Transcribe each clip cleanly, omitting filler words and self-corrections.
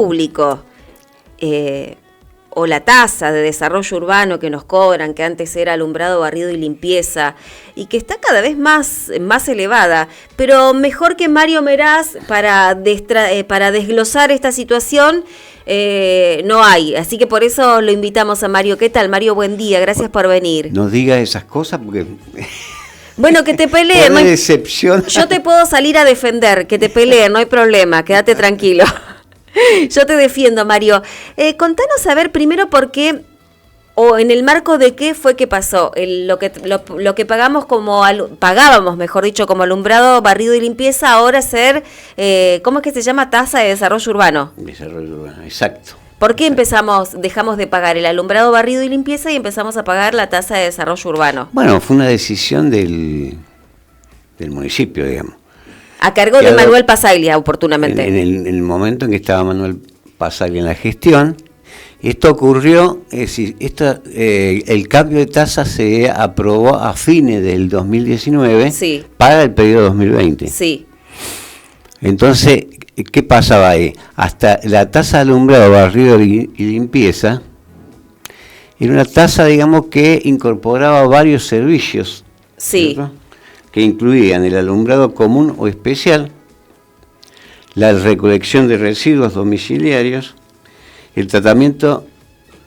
público o la tasa de desarrollo urbano que nos cobran, que antes era alumbrado, barrido y limpieza, y que está cada vez más elevada, pero mejor que Mario Meraz para desglosar esta situación no hay, así que por eso lo invitamos a Mario. ¿Qué tal, Mario? Buen día, gracias por venir. No digas esas cosas porque... Bueno, que te peleen. Decepción. Yo te puedo salir a defender, que te peleen, no hay problema, quédate tranquilo. Yo te defiendo, Mario. Contanos a ver primero por qué, o en el marco de qué fue que pasó, lo que pagábamos, mejor dicho, como alumbrado, barrido y limpieza, ahora ser, ¿cómo es que se llama? Tasa de desarrollo urbano. Desarrollo urbano, exacto. ¿Por qué dejamos de pagar el alumbrado, barrido y limpieza y empezamos a pagar la tasa de desarrollo urbano? Bueno, fue una decisión del municipio, digamos. A cargo de Manuel Pasaglia, oportunamente. En el momento en que estaba Manuel Pasaglia en la gestión, esto ocurrió, es decir, el cambio de tasa se aprobó a fines del 2019 sí. Para el periodo 2020. Sí. Entonces, ¿qué pasaba ahí? Hasta la tasa de alumbrado, barrido y limpieza era una tasa, digamos, que incorporaba varios servicios. Sí. ¿Cierto? Que incluían el alumbrado común o especial, la recolección de residuos domiciliarios, el tratamiento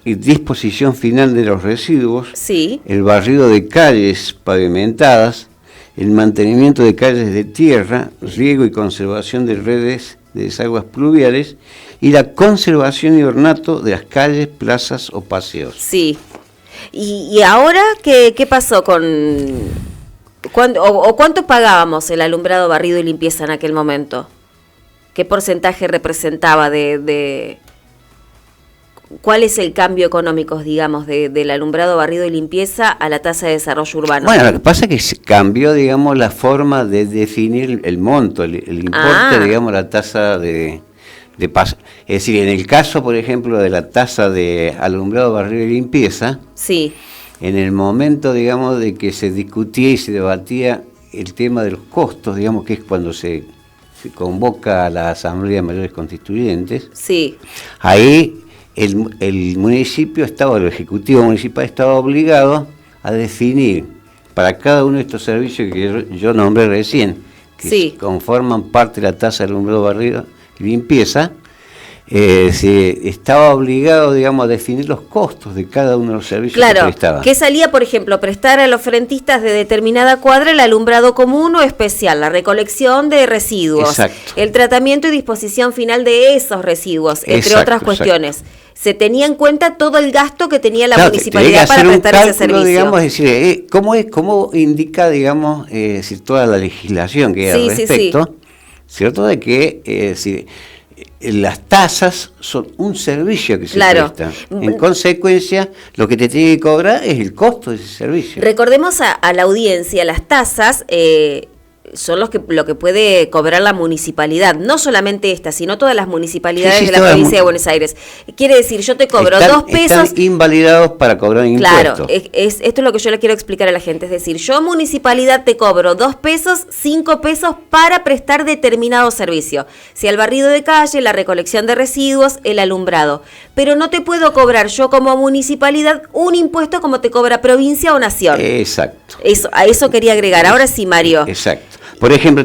y disposición final de los residuos, sí. El barrido de calles pavimentadas, el mantenimiento de calles de tierra, riego y conservación de redes de desaguas pluviales y la conservación y ornato de las calles, plazas o paseos. Sí. ¿Y ahora qué pasó con...? ¿Cuánto pagábamos el alumbrado, barrido y limpieza en aquel momento? ¿Qué porcentaje representaba de cuál es el cambio económico, digamos, del alumbrado, barrido y limpieza a la tasa de desarrollo urbano? Bueno, lo que pasa es que se cambió, digamos, la forma de definir el monto, el importe, digamos, la tasa de paso. Es decir, en el caso, por ejemplo, de la tasa de alumbrado, barrido y limpieza, sí. En el momento, digamos, de que se discutía y se debatía el tema de los costos, digamos, que es cuando se convoca a la Asamblea de Mayores Constituyentes, sí. Ahí el municipio el Ejecutivo Municipal estaba obligado a definir para cada uno de estos servicios que yo nombré recién, que sí. Conforman parte de la tasa de alumbrado, barrido y limpieza, se estaba obligado, digamos, a definir los costos de cada uno de los servicios que prestaba. ¿Qué salía, por ejemplo, prestar a los frentistas de determinada cuadra el alumbrado común o especial, la recolección de residuos, exacto. El tratamiento y disposición final de esos residuos, entre otras cuestiones? Exacto. Se tenía en cuenta todo el gasto que tenía la municipalidad para prestar ese servicio. Digamos, es decir, ¿cómo indica, digamos, toda la legislación que hay al respecto? Sí. ¿Cierto? De que, las tasas son un servicio que se presta. En consecuencia, lo que te tiene que cobrar es el costo de ese servicio. Recordemos a la audiencia, las tasas son lo que puede cobrar la municipalidad, no solamente esta, sino todas las municipalidades de la provincia de Buenos Aires. Quiere decir, yo te cobro 2 pesos... Están invalidados para cobrar impuestos. Claro, esto es lo que yo le quiero explicar a la gente, es decir, yo municipalidad te cobro 2 pesos, 5 pesos para prestar determinado servicio, sea el barrido de calle, la recolección de residuos, el alumbrado, pero no te puedo cobrar yo como municipalidad un impuesto como te cobra provincia o nación. Exacto. A eso quería agregar. Ahora sí, Mario. Exacto. Por ejemplo,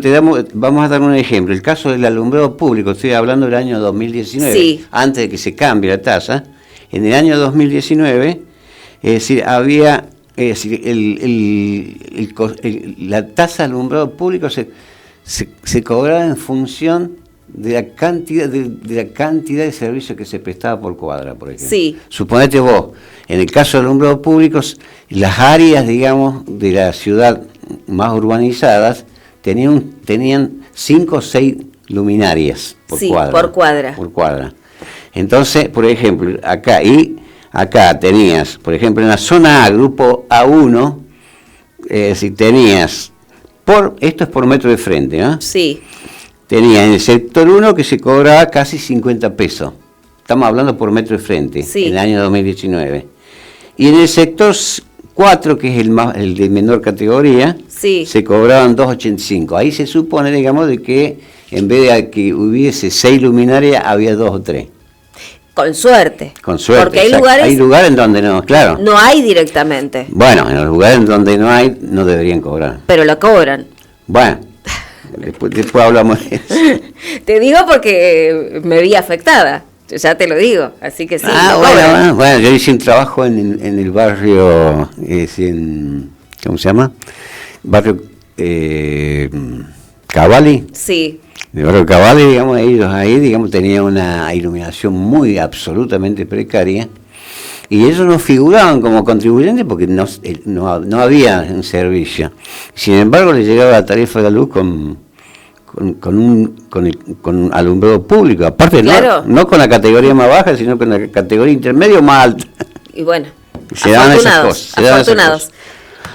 vamos a dar un ejemplo. El caso del alumbrado público, estoy hablando del año 2019, sí. Antes de que se cambie la tasa. En el año 2019, es decir, había, la tasa de alumbrado público se cobraba en función de la cantidad de servicios que se prestaba por cuadra, por ejemplo. Sí. Suponete vos, en el caso del alumbrado público, las áreas, digamos, de la ciudad más urbanizadas tenían 5 o 6 luminarias por cuadra. Por cuadra. Entonces, por ejemplo, acá tenías, por ejemplo, en la zona A, grupo A1, si tenías, esto es por metro de frente, ¿no? Sí. Tenía en el sector 1 que se cobraba casi 50 pesos. Estamos hablando por metro de frente, sí. En el año 2019. Y en el sector 4, que es el de menor categoría, sí. Se cobraban 2.85. Ahí se supone, digamos, de que en vez de que hubiese 6 luminarias, había 2 o 3. Con suerte. Con suerte. Porque hay lugares en donde no, claro. No hay directamente. Bueno, en los lugares en donde no hay, no deberían cobrar. Pero lo cobran. Bueno, después hablamos de eso. Te digo porque me vi afectada. Ya te lo digo, así que sí. Bueno, yo hice un trabajo en el barrio, ¿cómo se llama? Barrio Cavalli. Sí. El barrio Cavalli, digamos, ellos ahí, digamos, tenían una iluminación muy absolutamente precaria y ellos no figuraban como contribuyentes porque no había un servicio. Sin embargo, les llegaba la tarifa de la luz con alumbrado público, aparte claro. no con la categoría más baja, sino con la categoría intermedio más alta. Y bueno, se daban esas cosas. Afortunados.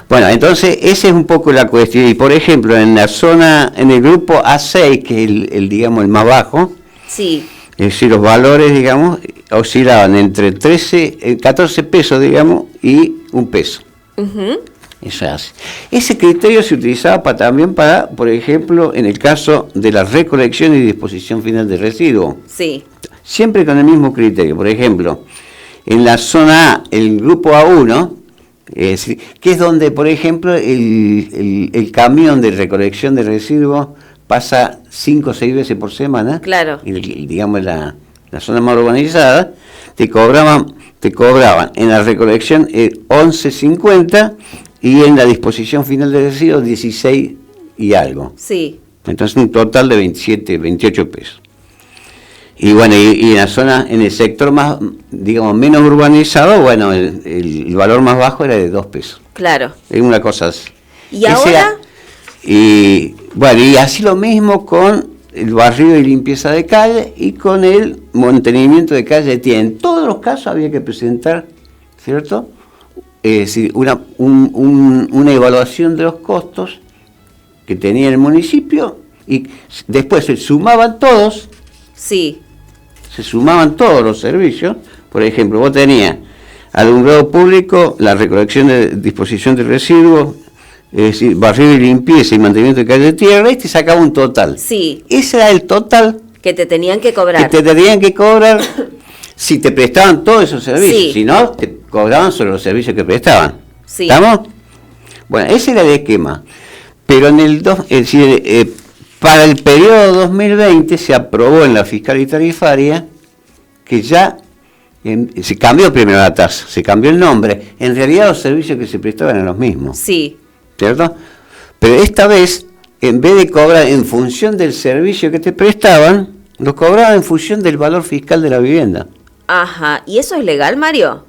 Bueno, entonces esa es un poco la cuestión. Y por ejemplo, en el grupo A6, que es el más bajo, sí. Es decir, los valores, digamos, oscilaban entre 14 pesos, digamos, y 1 peso. Uh-huh. Eso hace. Ese criterio se utilizaba también para, por ejemplo, en el caso de la recolección y disposición final de residuos. Sí. Siempre con el mismo criterio. Por ejemplo, en la zona A, el grupo A1, que es donde, por ejemplo, el camión de recolección de residuos pasa 5 o 6 veces por semana. Claro. Digamos, la zona más urbanizada, te cobraban en la recolección 11.50 y en la disposición final de residuos 16 y algo. Sí. Entonces un total de 27, 28 pesos. Y bueno, y en la zona, en el sector más, digamos, menos urbanizado, bueno, el valor más bajo era de 2 pesos. Claro. Es una cosa así. ¿Y ahora? Y bueno, y así lo mismo con el barrido y limpieza de calle y con el mantenimiento de calle. En todos los casos había que presentar, ¿cierto? Una evaluación de los costos que tenía el municipio y después se sumaban todos. Sí. Se sumaban todos los servicios. Por ejemplo, vos tenías alumbrado público, la recolección de disposición de residuos, es decir, barrido y limpieza y mantenimiento de calle de tierra, y te sacaba un total. Sí. Ese era el total que te tenían que cobrar. Si te prestaban todos esos servicios. Sí. Si no, te cobraban sobre los servicios que prestaban. Sí. ¿Estamos? Bueno, ese era el esquema. Pero para el periodo 2020 se aprobó en la fiscal y tarifaria que ya se cambió primero la tasa, se cambió el nombre. En realidad los servicios que se prestaban eran los mismos. Sí. ¿Cierto? Pero esta vez, en vez de cobrar en función del servicio que te prestaban, lo cobraban en función del valor fiscal de la vivienda. Ajá. ¿Y eso es legal, Mario?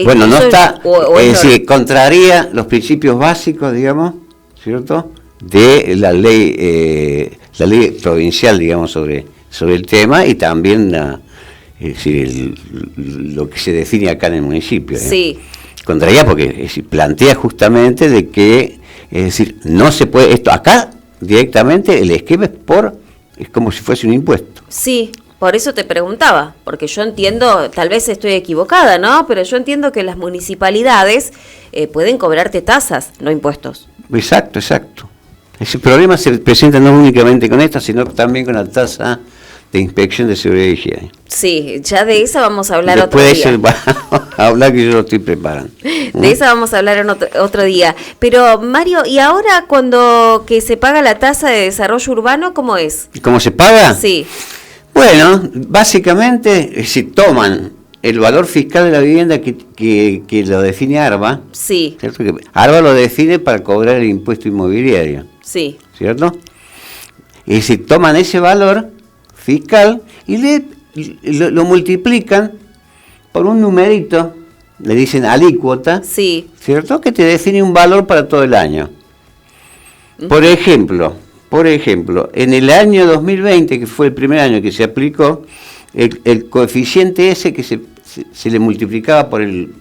Bueno, no está, es decir, contraría los principios básicos, digamos, ¿cierto?, de la ley provincial, digamos, sobre el tema, y también lo que se define acá en el municipio. Sí. Contraría porque plantea justamente de que, es decir, no se puede, esto acá directamente el esquema es como si fuese un impuesto. Sí. Por eso te preguntaba, porque yo entiendo, tal vez estoy equivocada, ¿no? Pero yo entiendo que las municipalidades pueden cobrarte tasas, no impuestos. Exacto. Ese problema se presenta no únicamente con esta, sino también con la tasa de inspección de seguridad y higiene. Sí, ya de esa vamos a hablar otro día. Después hablar que yo lo estoy preparando. De esa vamos a hablar en otro día. Pero, Mario, ¿y ahora cuando que se paga la tasa de desarrollo urbano, cómo es? ¿Cómo se paga? Sí. Bueno, básicamente, si toman el valor fiscal de la vivienda que lo define ARBA, sí. ¿cierto? Que ARBA lo define para cobrar el impuesto inmobiliario, sí. ¿cierto? Y si toman ese valor fiscal y lo multiplican por un numerito, le dicen alícuota, sí. ¿cierto? Que te define un valor para todo el año. Por ejemplo, en el año 2020, que fue el primer año que se aplicó, el coeficiente ese que se le multiplicaba por el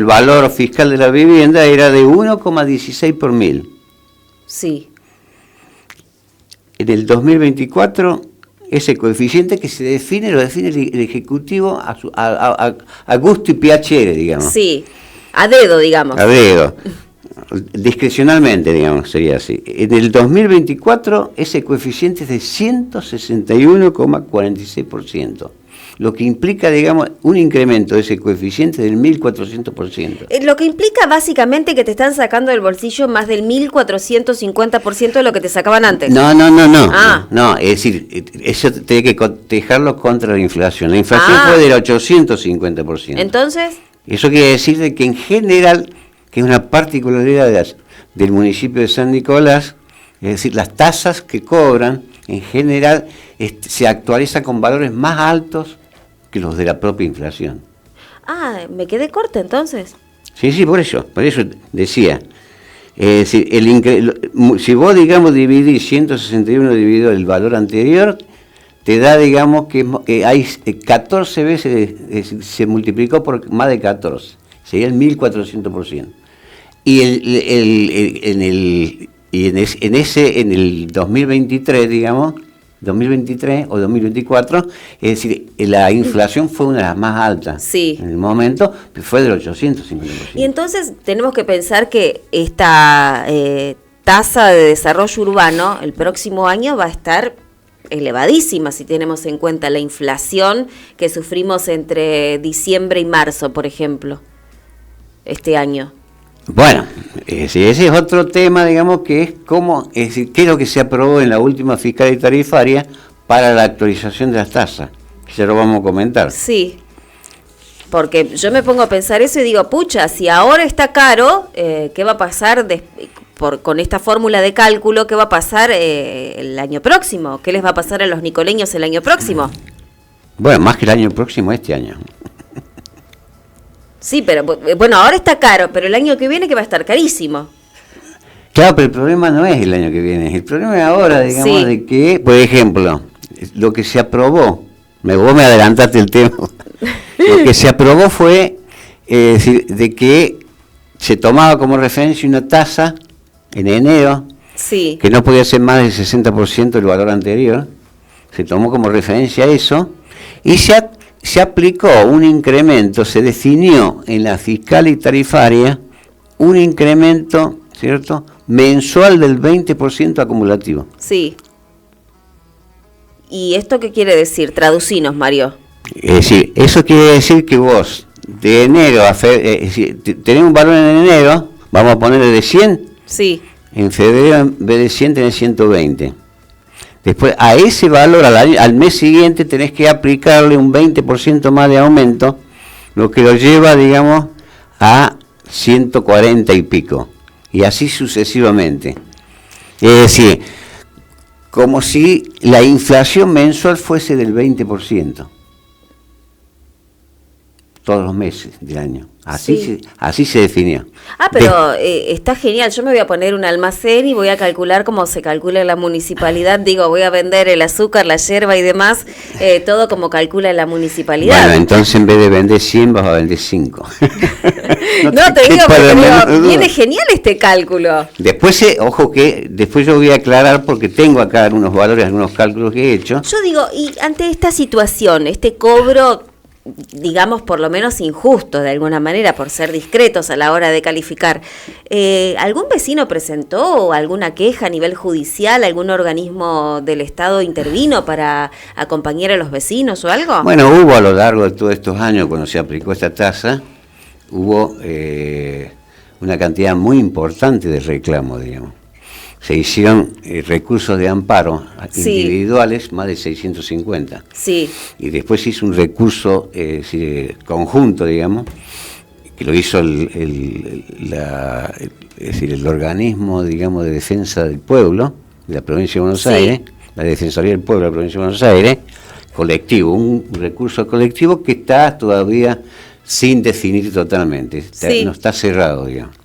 valor fiscal de la vivienda era de 1,16 por 1000. Sí. En el 2024, ese coeficiente que lo define el Ejecutivo a gusto y piacere, digamos. Sí, a dedo, digamos. A dedo. discrecionalmente, digamos, sería así. En el 2024 ese coeficiente es de 161,46%. Lo que implica, digamos, un incremento de ese coeficiente del 1.400%. Lo que implica básicamente que te están sacando del bolsillo más del 1.450% de lo que te sacaban antes. No. No, es decir, eso tiene que cotejarlo contra la inflación. La inflación fue del 850%. Entonces, eso quiere decir de que en general, que es una particularidad del municipio de San Nicolás, es decir, las tasas que cobran, en general, se actualizan con valores más altos que los de la propia inflación. Me quedé corta entonces. Sí, por eso decía. Es decir, si vos, digamos, dividís 161 dividido el valor anterior, te da, digamos, que hay 14 veces, se multiplicó por más de 14, sería el 1.400%. Y en el 2023, digamos, 2023 o 2024, es decir, la inflación fue una de las más altas en el momento, fue del 850%. Y entonces tenemos que pensar que esta tasa de desarrollo urbano el próximo año va a estar elevadísima si tenemos en cuenta la inflación que sufrimos entre diciembre y marzo, por ejemplo, este año. Bueno, ese es otro tema, digamos, que es decir, qué es lo que se aprobó en la última fiscal y tarifaria para la actualización de las tasas. Ya lo vamos a comentar. Sí, porque yo me pongo a pensar eso y digo, pucha, si ahora está caro, ¿qué va a pasar con esta fórmula de cálculo? ¿Qué va a pasar el año próximo? ¿Qué les va a pasar a los nicoleños el año próximo? Bueno, más que el año próximo, este año. Sí, pero bueno, ahora está caro, pero el año que viene que va a estar carísimo. Claro, pero el problema no es el año que viene, el problema es ahora, digamos, de que, por ejemplo, lo que se aprobó, vos me adelantaste el tema, lo que se aprobó fue de que se tomaba como referencia una tasa en enero, que no podía ser más del 60% del valor anterior, se tomó como referencia eso, y se aplicó un incremento, se definió en la fiscal y tarifaria un incremento, ¿cierto?, mensual del 20% acumulativo. Sí. ¿Y esto qué quiere decir? Traducinos, Mario. Sí, eso quiere decir que vos, de enero a febrero, tenés un valor en enero, vamos a ponerle de 100, sí. En febrero en vez de 100 tenés 120. Después, a ese valor, al mes siguiente, tenés que aplicarle un 20% más de aumento, lo que lo lleva, digamos, a 140 y pico. Y así sucesivamente. Es decir, como si la inflación mensual fuese del 20%. Todos los meses del año. Así se definió. Pero está genial. Yo me voy a poner un almacén y voy a calcular cómo se calcula en la municipalidad. Digo, voy a vender el azúcar, la yerba y demás, todo como calcula la municipalidad. Bueno, entonces en vez de vender 100 vas a vender 5. No, te digo, porque viene genial este cálculo. Después, ojo que después yo voy a aclarar porque tengo acá algunos valores, algunos cálculos que he hecho. Yo digo, y ante esta situación, este cobro, digamos, por lo menos injusto de alguna manera, por ser discretos a la hora de calificar, ¿algún vecino presentó alguna queja a nivel judicial? ¿Algún organismo del Estado intervino para acompañar a los vecinos o algo? Bueno, hubo a lo largo de todos estos años, cuando se aplicó esta tasa, hubo una cantidad muy importante de reclamos, digamos. Se hicieron recursos de amparo individuales, más de 650. Sí. Y después se hizo un recurso conjunto, digamos, que lo hizo el organismo, digamos, de defensa del pueblo de la provincia de Buenos Aires, la Defensoría del Pueblo de la provincia de Buenos Aires, colectivo, un recurso colectivo que está todavía sin definir totalmente, no está cerrado, digamos.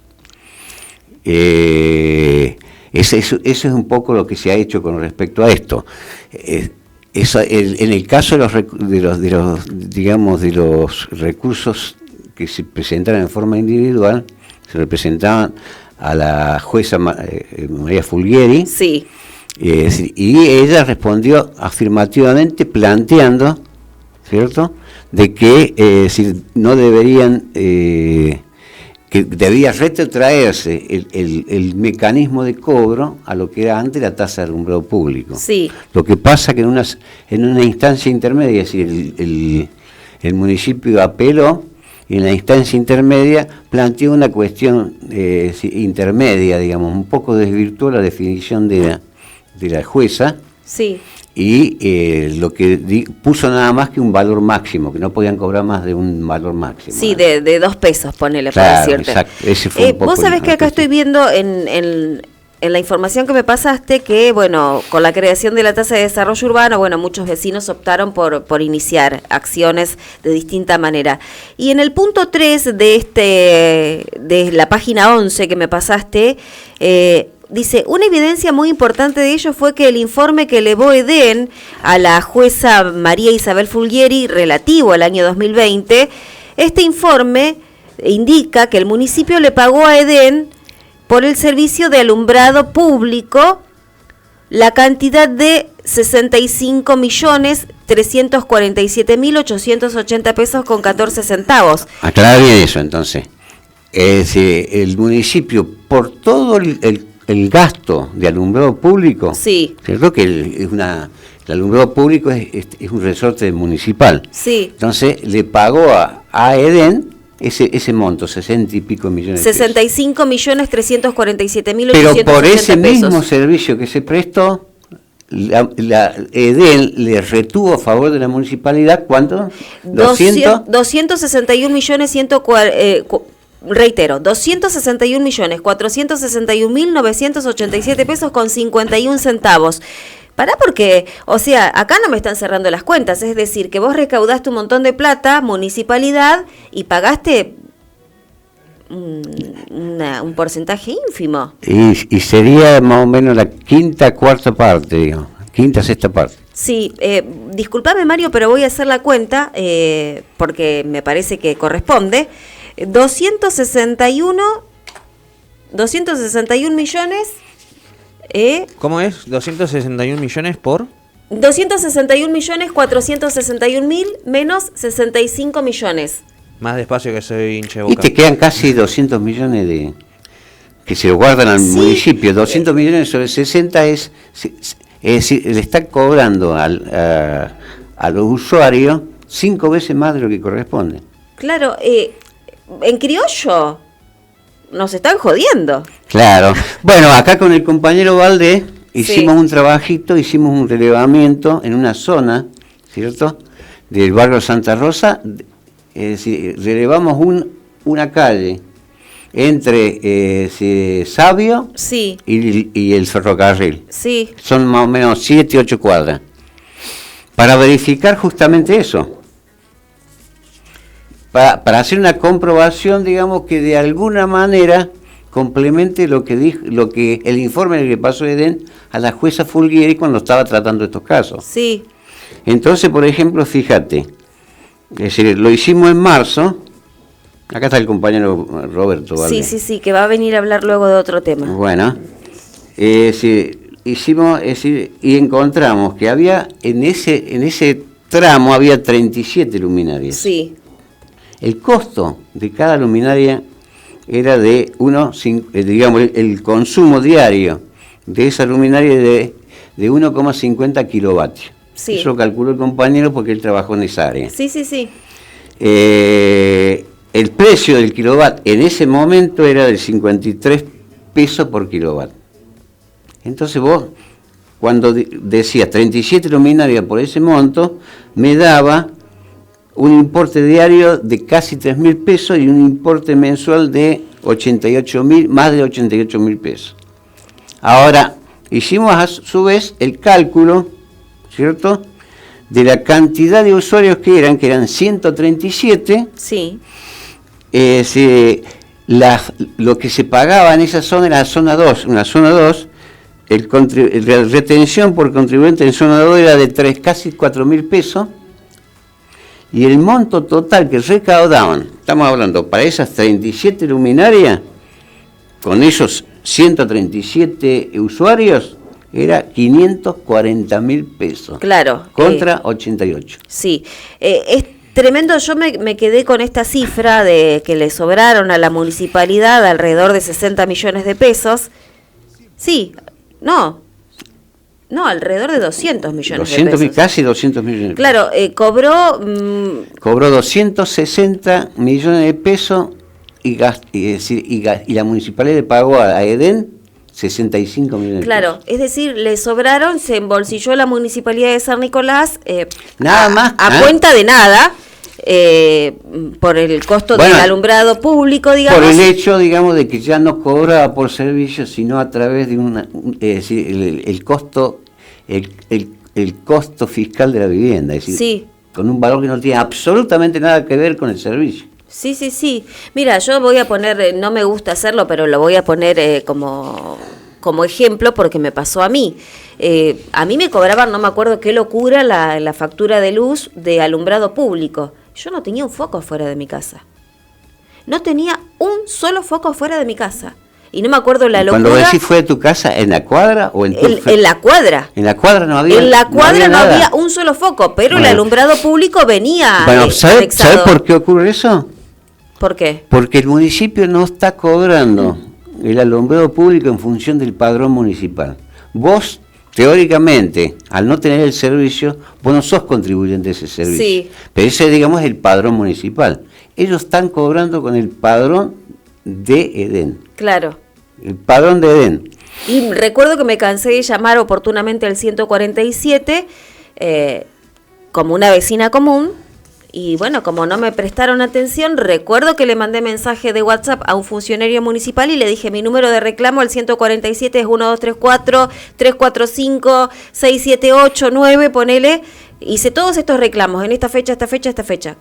Eso es un poco lo que se ha hecho con respecto a esto. En el caso de los recursos que se presentaron en forma individual, se representaban a la jueza María Fulgieri, y ella respondió afirmativamente planteando, ¿cierto?, de que no deberían que debía retrotraerse el mecanismo de cobro a lo que era antes la tasa de alumbrado público. Sí. Lo que pasa que en una instancia intermedia, es decir, el municipio apeló, y en la instancia intermedia planteó una cuestión intermedia, digamos, un poco desvirtuó la definición de la jueza. Sí. Y lo que puso nada más que un valor máximo, que no podían cobrar más de un valor máximo. Sí, de 2 pesos, ponele, claro, para decirte. Exacto. Ese fue un poco vos sabés que acá estoy viendo en la información que me pasaste que, bueno, con la creación de la tasa de desarrollo urbano, bueno, muchos vecinos optaron por iniciar acciones de distinta manera. Y en el punto 3 de la página 11 que me pasaste, dice, una evidencia muy importante de ello fue que el informe que elevó EDEN a la jueza María Isabel Fulgieri relativo al año 2020, este informe indica que el municipio le pagó a EDEN por el servicio de alumbrado público la cantidad de 65.347.880 pesos con 14 centavos. Aclarar bien eso, entonces. El municipio, por todo el gasto de alumbrado público, sí, creo que el alumbrado público es un resorte municipal. Sí. Entonces le pagó a EDEN ese monto, 60 y pico millones de pesos. 65.347.880 Pero por ese pesos. mismo servicio que se prestó, la EDEN le retuvo a favor de la municipalidad, ¿cuánto? 261.461.987 pesos con 51 centavos. Pará porque, o sea, acá no me están cerrando las cuentas, es decir, que vos recaudaste un montón de plata, municipalidad, y pagaste un porcentaje ínfimo. Y sería más o menos la cuarta parte, digamos, sexta parte. Sí, disculpame Mario, pero voy a hacer la cuenta, porque me parece que corresponde. 261 millones... ¿Cómo es? 261 millones por... 261.461.000 menos 65 millones. Más despacio que soy hincha de Boca. Y te quedan casi 200 millones que se lo guardan al municipio. 200 millones sobre 60 es decir, le está cobrando a los usuarios 5 veces más de lo que corresponde. Claro, en criollo nos están jodiendo. Claro. Bueno, acá con el compañero Valdés hicimos un trabajito, hicimos un relevamiento en una zona, ¿cierto?, del barrio Santa Rosa. Es decir, relevamos una calle entre Sabio y el ferrocarril. Sí. Son más o menos 7, 8 cuadras. Para verificar justamente eso. Para hacer una comprobación, digamos, que de alguna manera complemente lo que el informe que pasó EDEN a la jueza Fulgieri cuando estaba tratando estos casos. Sí. Entonces, por ejemplo, fíjate, es decir, lo hicimos en marzo. Acá está el compañero Roberto Valdés. Sí, que va a venir a hablar luego de otro tema. Bueno, hicimos, y encontramos que había en ese tramo había 37 luminarias. Sí. El costo de cada luminaria era de digamos, el consumo diario de esa luminaria de 1,50 kilovatios. Sí. Eso lo calculó el compañero porque él trabajó en esa área. Sí. El precio del kilowatt en ese momento era de 53 pesos por kilowatt. Entonces vos, cuando decías 37 luminarias por ese monto, me daba un importe diario de casi 3.000 pesos y un importe mensual de más de 88.000 pesos. Ahora, hicimos a su vez el cálculo, ¿cierto?, de la cantidad de usuarios que eran 137. Sí. Lo que se pagaba en esa zona era la zona 2, una zona 2, la retención por contribuyente en zona 2 era de casi 4.000 pesos, y el monto total que recaudaban, estamos hablando, para esas 37 luminarias, con esos 137 usuarios, era 540.000 pesos. Claro. Contra 88. Sí. Tremendo, yo me quedé con esta cifra de que le sobraron a la municipalidad alrededor de 60 millones de pesos. Sí, no, alrededor de 200 millones de pesos. Casi 200 millones de pesos. Claro, cobró... Cobró 260 millones de pesos y la municipalidad le pagó a Edén 65 millones de pesos. Claro, es decir, le sobraron, se embolsilló la municipalidad de San Nicolás nada más a cuenta de nada, por el costo del alumbrado público, digamos. Por el hecho, digamos, de que ya no cobraba por servicios, sino a través de es decir, el costo fiscal de la vivienda, es decir, sí, con un valor que no tiene absolutamente nada que ver con el servicio. Sí. Mira, yo voy a poner, no me gusta hacerlo, pero lo voy a poner como ejemplo porque me pasó a mí. A mí me cobraban, no me acuerdo qué locura, la factura de luz de alumbrado público. Yo no tenía un foco fuera de mi casa. No tenía un solo foco fuera de mi casa. Y no me acuerdo la locura. Cuando decís fue de tu casa, ¿en la cuadra o en tu... En la cuadra. En la cuadra no había. En la cuadra no había un solo foco, pero el alumbrado público venía. Bueno, ¿sabes por qué ocurre eso? ¿Por qué? Porque el municipio no está cobrando el alumbrado público en función del padrón municipal. Vos, teóricamente, al no tener el servicio, vos no sos contribuyente de ese servicio. Sí. Pero ese, digamos, es el padrón municipal. Ellos están cobrando con el padrón de Edén. Claro. El padrón de Edén. Y recuerdo que me cansé de llamar oportunamente al 147 como una vecina común. Y bueno, como no me prestaron atención, recuerdo que le mandé mensaje de WhatsApp a un funcionario municipal y le dije, mi número de reclamo al 147 es 1234-345-6789, ponele. Hice todos estos reclamos en esta fecha.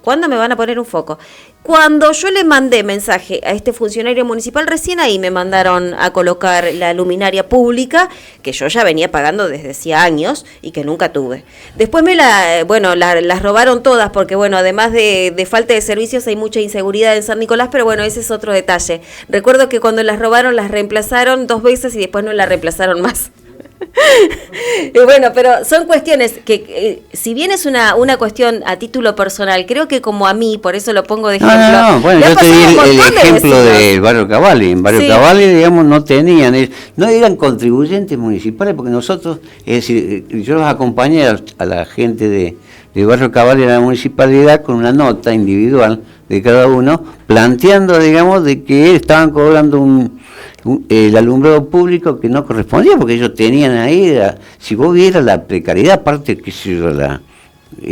¿Cuándo me van a poner un foco? Cuando yo le mandé mensaje a este funcionario municipal, recién ahí me mandaron a colocar la luminaria pública, que yo ya venía pagando desde hacía años y que nunca tuve. Después las robaron todas, porque bueno, además de falta de servicios hay mucha inseguridad en San Nicolás, pero bueno, ese es otro detalle. Recuerdo que cuando las robaron, las reemplazaron 2 veces y después no las reemplazaron más. Bueno, pero son cuestiones que si bien es una cuestión a título personal, creo que como a mí, por eso lo pongo de ejemplo. No, bueno, yo te di el ejemplo del Barrio Cavalli. En Barrio Cavalli, digamos, no eran contribuyentes municipales, porque nosotros, es decir, yo los acompañé a la gente de Barrio Cavalli en la municipalidad con una nota individual de cada uno, planteando, digamos, de que estaban cobrando el alumbrado público que no correspondía, porque ellos tenían ahí, si vos vieras la precariedad, aparte que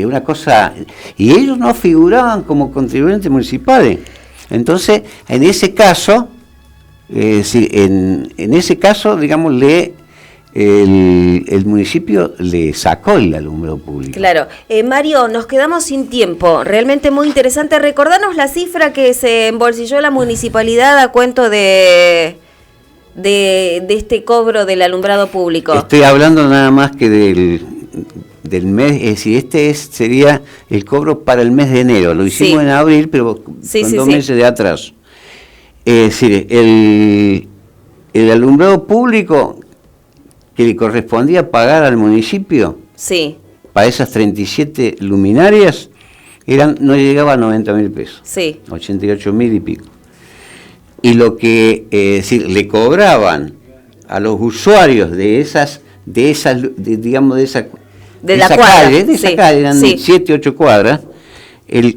una cosa, y ellos no figuraban como contribuyentes municipales. Entonces, en ese caso, digamos, el municipio le sacó el alumbrado público. Claro. Mario, nos quedamos sin tiempo. Realmente muy interesante. Recordanos la cifra que se embolsilló la municipalidad a cuento de este cobro del alumbrado público. Estoy hablando nada más que del mes, es decir, sería el cobro para el mes de enero. Lo hicimos en abril, pero con 2 meses de atraso. Es decir, el alumbrado público que le correspondía pagar al municipio, para esas 37 luminarias, no llegaba a 90.000 pesos. 88.000 y pico. Y lo que le cobraban a los usuarios de esa calle, eran 7, 8 cuadras,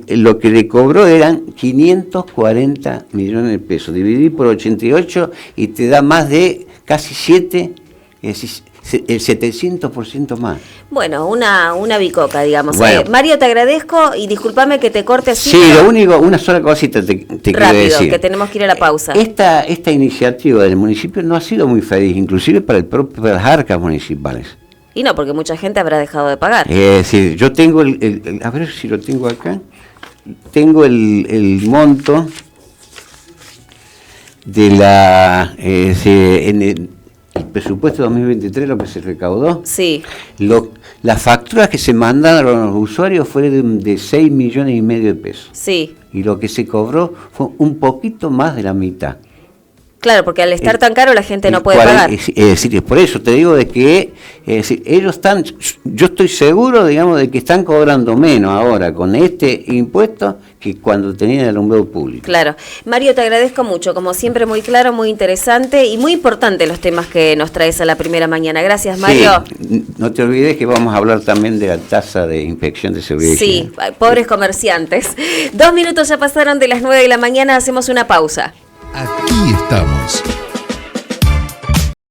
lo que le cobró eran 540 millones de pesos. Dividí por 88 y te da más de casi 7, es decir, el 700% más. Bueno, una bicoca, digamos. Bueno. Mario, te agradezco y discúlpame que te corte así. Sí, lo único, una sola cosita te quiero decir. Rápido, que tenemos que ir a la pausa. Esta iniciativa del municipio no ha sido muy feliz, inclusive para las arcas municipales. Y no, porque mucha gente habrá dejado de pagar. Sí, yo tengo a ver si lo tengo acá. Tengo el monto de en el presupuesto 2023, lo que se recaudó. Las facturas que se mandaron a los usuarios fueron de 6,5 millones de pesos. Y lo que se cobró fue un poquito más de la mitad. Claro, porque al estar tan caro la gente no puede pagar. Es decir, por eso te digo de que ellos están, yo estoy seguro, digamos, de que están cobrando menos ahora con este impuesto que cuando tenían el alumbrado público. Claro. Mario, te agradezco mucho, como siempre muy claro, muy interesante y muy importante los temas que nos traes a la primera mañana. Gracias, Mario. Sí, no te olvides que vamos a hablar también de la tasa de inspección de seguridad. Sí, pobres comerciantes. 2 minutos ya pasaron de las 9 de la mañana, hacemos una pausa. Aquí estamos,